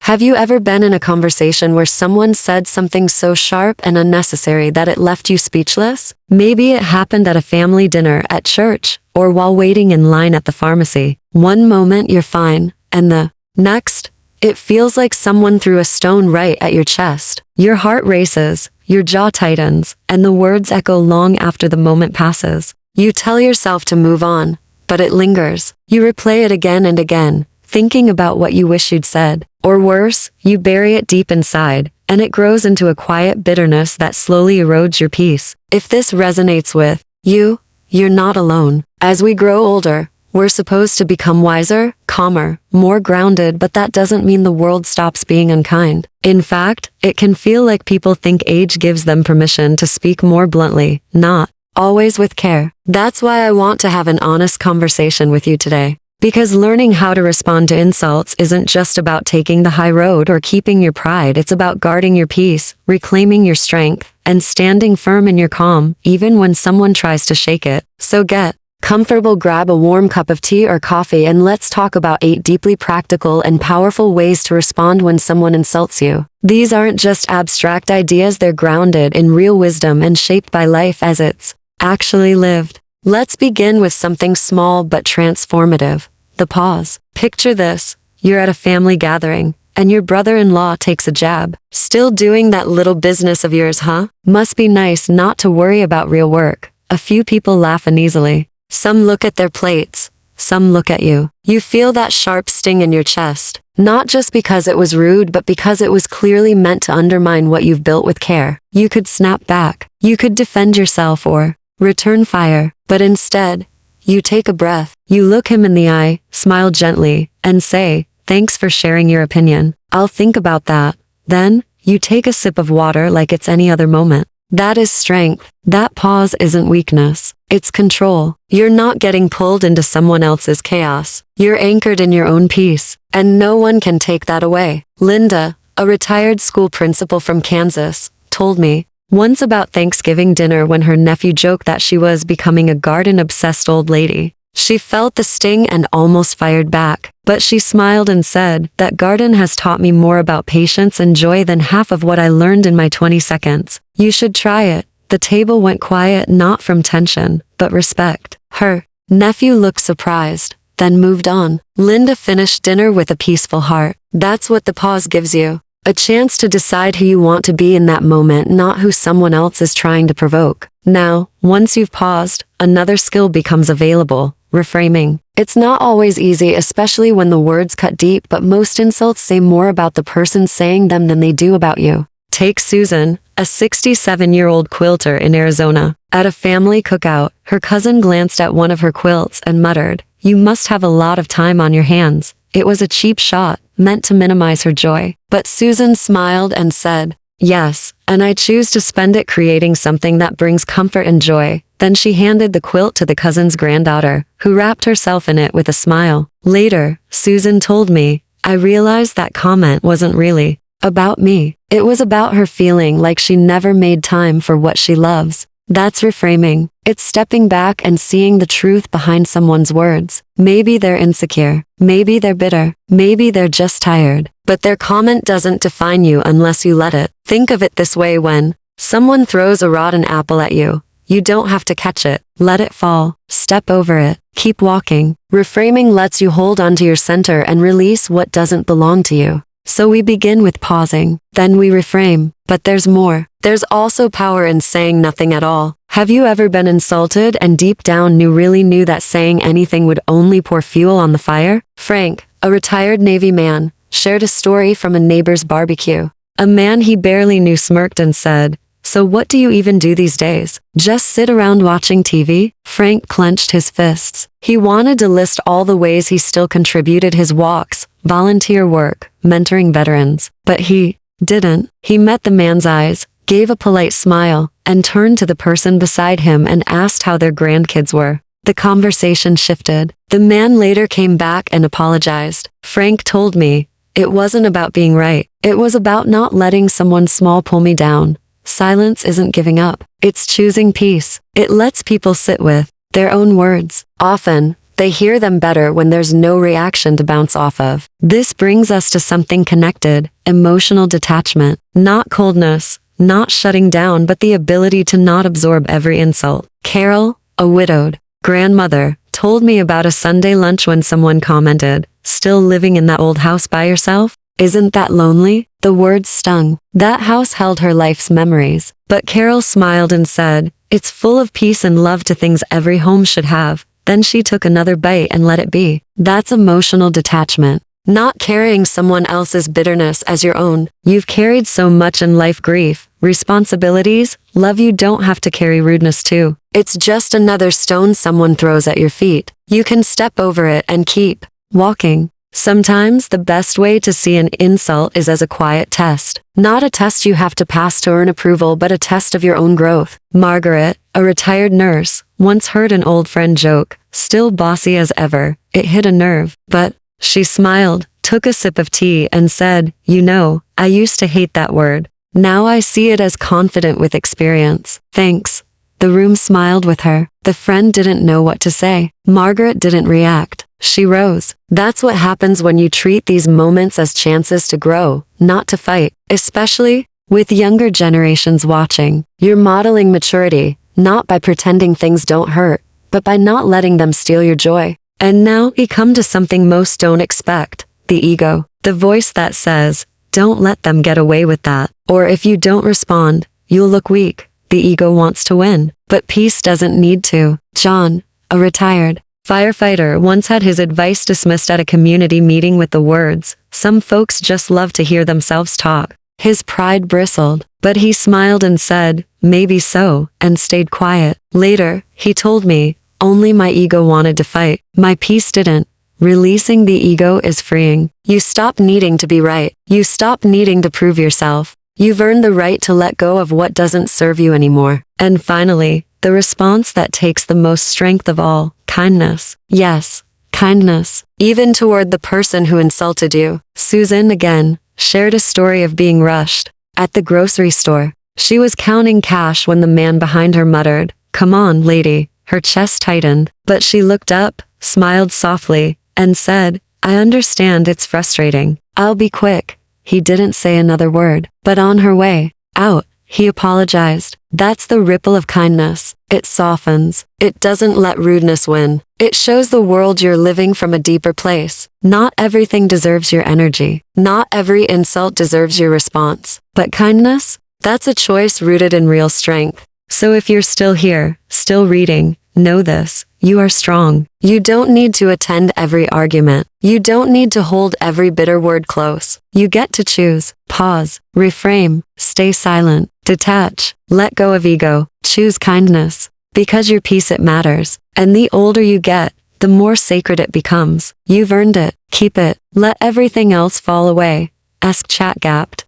Have you ever been in a conversation where someone said something so sharp and unnecessary that it left you speechless? Maybe it happened at a family dinner, at church, or while waiting in line at the pharmacy. One moment you're fine, and the next, it feels like someone threw a stone right at your chest. Your heart races, your jaw tightens, and the words echo long after the moment passes. You tell yourself to move on, but it lingers. You replay it again and again, thinking about what you wish you'd said. Or worse, you bury it deep inside, and it grows into a quiet bitterness that slowly erodes your peace. If this resonates with you, you're not alone. As we grow older, we're supposed to become wiser, calmer, more grounded, but that doesn't mean the world stops being unkind. In fact, it can feel like people think age gives them permission to speak more bluntly, not always with care. That's why I want to have an honest conversation with you today. Because learning how to respond to insults isn't just about taking the high road or keeping your pride, it's about guarding your peace, reclaiming your strength, and standing firm in your calm, even when someone tries to shake it. So get comfortable, grab a warm cup of tea or coffee, and let's talk about 8 deeply practical and powerful ways to respond when someone insults you. These aren't just abstract ideas, they're grounded in real wisdom and shaped by life as it's actually lived. Let's begin with something small but transformative. The pause. Picture this. You're at a family gathering, and your brother-in-law takes a jab. Still doing that little business of yours, huh? Must be nice not to worry about real work. A few people laugh uneasily. Some look at their plates. Some look at you. You feel that sharp sting in your chest. Not just because it was rude, but because it was clearly meant to undermine what you've built with care. You could snap back. You could defend yourself or return fire, but instead, you take a breath. You look him in the eye, smile gently, and say, "Thanks for sharing your opinion. I'll think about that." Then, you take a sip of water like it's any other moment. That is strength. That pause isn't weakness. It's control. You're not getting pulled into someone else's chaos. You're anchored in your own peace, and no one can take that away. Linda, a retired school principal from Kansas, told me once about Thanksgiving dinner when her nephew joked that she was becoming a garden-obsessed old lady. She felt the sting and almost fired back, but she smiled and said, "That garden has taught me more about patience and joy than half of what I learned in my 20 seconds. You should try it." The table went quiet, not from tension, but respect. Her nephew looked surprised, then moved on. Linda finished dinner with a peaceful heart. That's what the pause gives you. A chance to decide who you want to be in that moment, not who someone else is trying to provoke. Now, once you've paused, another skill becomes available: reframing. It's not always easy, especially when the words cut deep, but most insults say more about the person saying them than they do about you. Take Susan, a 67-year-old quilter in Arizona. At a family cookout, her cousin glanced at one of her quilts and muttered, "You must have a lot of time on your hands." It was a cheap shot, meant to minimize her joy. But Susan smiled and said, "Yes, and I choose to spend it creating something that brings comfort and joy." Then she handed the quilt to the cousin's granddaughter, who wrapped herself in it with a smile. Later, Susan told me, "I realized that comment wasn't really about me. It was about her feeling like she never made time for what she loves." That's reframing. It's stepping back and seeing the truth behind someone's words. Maybe they're insecure. Maybe they're bitter. Maybe they're just tired. But their comment doesn't define you unless you let it. Think of it this way: when someone throws a rotten apple at you, you don't have to catch it. Let it fall. Step over it. Keep walking. Reframing lets you hold onto your center and release what doesn't belong to you. So we begin with pausing, then we reframe. But there's more. There's also power in saying nothing at all. Have you ever been insulted and deep down really knew that saying anything would only pour fuel on the fire? Frank, a retired Navy man, shared a story from a neighbor's barbecue. A man he barely knew smirked and said, "So what do you even do these days? Just sit around watching TV?" Frank clenched his fists. He wanted to list all the ways he still contributed: his walks, volunteer work, mentoring veterans. But he didn't. He met the man's eyes, gave a polite smile, and turned to the person beside him and asked how their grandkids were. The conversation shifted. The man later came back and apologized. "Frank told me, it wasn't about being right. It was about not letting someone small pull me down." Silence isn't giving up. It's choosing peace. It lets people sit with their own words. Often, They hear them better when there's no reaction to bounce off of. This brings us to something connected, emotional detachment. Not coldness, not shutting down, but the ability to not absorb every insult. Carol, a widowed grandmother, told me about a Sunday lunch when someone commented, "Still living in that old house by yourself? Isn't that lonely?" The words stung. That house held her life's memories. But Carol smiled and said, "It's full of peace and love to things every home should have." Then she took another bite and let it be. That's emotional detachment. Not carrying someone else's bitterness as your own. You've carried so much in life: grief, responsibilities, love. You don't have to carry rudeness too. It's just another stone someone throws at your feet. You can step over it and keep walking. Sometimes the best way to see an insult is as a quiet test. Not a test you have to pass to earn approval, but a test of your own growth. Margaret, a retired nurse, once heard an old friend joke, still bossy as ever. It hit a nerve, but she smiled, took a sip of tea, and said, "You know, I used to hate that word. Now I see it as confident with experience." Thanks. The room smiled with her. The friend didn't know what to say. Margaret didn't react. She rose. That's what happens when you treat these moments as chances to grow, not to fight. Especially with younger generations watching. You're modeling maturity, not by pretending things don't hurt, but by not letting them steal your joy. And now we come to something most don't expect: the ego. The voice that says, "Don't let them get away with that." Or, "If you don't respond, you'll look weak." The ego wants to win, but peace doesn't need to. John, a retired firefighter, once had his advice dismissed at a community meeting with the words, "Some folks just love to hear themselves talk." His pride bristled, but he smiled and said, "Maybe so," and stayed quiet. Later, he told me, "Only my ego wanted to fight. My peace didn't." Releasing the ego is freeing. You stop needing to be right. You stop needing to prove yourself. You've earned the right to let go of what doesn't serve you anymore. And finally, the response that takes the most strength of all: kindness. Yes, kindness. Even toward the person who insulted you. Susan, again, shared a story of being rushed at the grocery store. She was counting cash when the man behind her muttered, "Come on, lady." Her chest tightened, but she looked up, smiled softly, and said, "I understand it's frustrating. I'll be quick." He didn't say another word, but on her way out, he apologized. That's the ripple of kindness. It softens. It doesn't let rudeness win. It shows the world you're living from a deeper place. Not everything deserves your energy. Not every insult deserves your response. But kindness? That's a choice rooted in real strength. So if you're still here, still reading, know this: you are strong. You don't need to attend every argument. You don't need to hold every bitter word close. You get to choose, pause, reframe, stay silent, detach, let go of ego, choose kindness. Because your peace, it matters. And the older you get, the more sacred it becomes. You've earned it. Keep it. Let everything else fall away. Ask chat gapped.